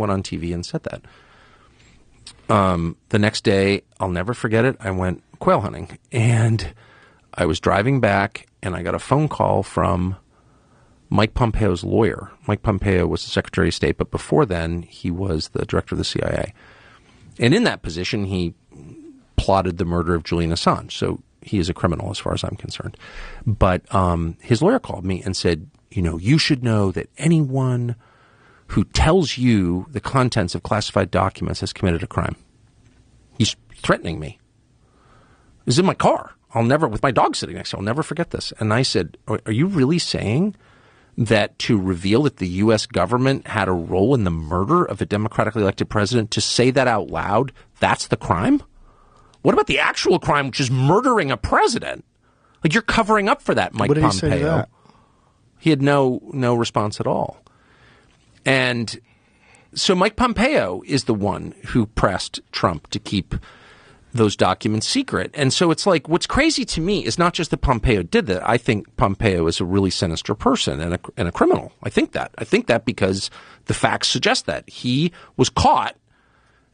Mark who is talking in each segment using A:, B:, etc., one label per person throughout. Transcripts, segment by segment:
A: went on TV and said that. The next day, I'll never forget it, I went quail hunting. And I was driving back, and I got a phone call from Mike Pompeo's lawyer. Mike Pompeo was the Secretary of State, but before then, he was the director of the CIA. And in that position, he plotted the murder of Julian Assange. So he is a criminal as far as I'm concerned. But his lawyer called me and said, you know, you should know that anyone who tells you the contents of classified documents has committed a crime. He's threatening me. He's in my car. With my dog sitting next to me, I'll never forget this. And I said, are you really saying that to reveal that the U.S. government had a role in the murder of a democratically elected president, to say that out loud, that's the crime? What about the actual crime, which is murdering a president? Like, you're covering up for that, Mike Pompeo.
B: What did he say to that?
A: He had no response at all. And so Mike Pompeo is the one who pressed Trump to keep those documents secret. And so it's like, what's crazy to me is not just that Pompeo did that. I think Pompeo is a really sinister person and a criminal. I think that because the facts suggest that. He was caught.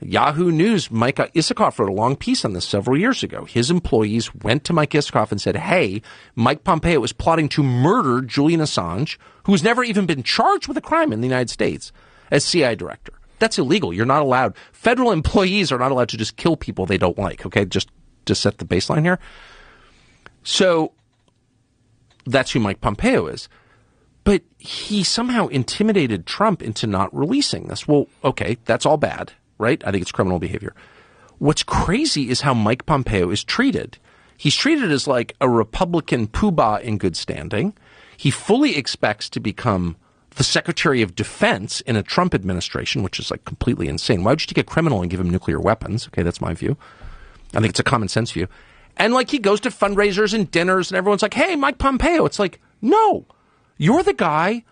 A: Yahoo News, Mike Isikoff wrote a long piece on this several years ago. His employees went to Mike Isikoff and said, hey, Mike Pompeo is plotting to murder Julian Assange, who's never even been charged with a crime in the United States, as CIA director. That's illegal. You're not allowed. Federal employees are not allowed to just kill people they don't like, okay? Just to set the baseline here. So that's who Mike Pompeo is. But he somehow intimidated Trump into not releasing this. Well, okay, that's all bad, right? I think it's criminal behavior. What's crazy is how Mike Pompeo is treated. He's treated as like a Republican poobah in good standing. He fully expects to become the Secretary of Defense in a Trump administration, which is like completely insane. Why would you take a criminal and give him nuclear weapons? Okay, that's my view. I think it's a common sense view. And like he goes to fundraisers and dinners and everyone's like, hey, Mike Pompeo. It's like, no, you're the guy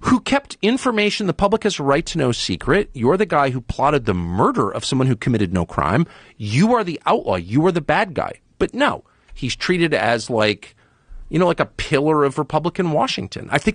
A: who kept information the public has a right to know secret. You're the guy who plotted the murder of someone who committed no crime. You are the outlaw. You are the bad guy. But no, he's treated as like, you know, like a pillar of Republican Washington. I think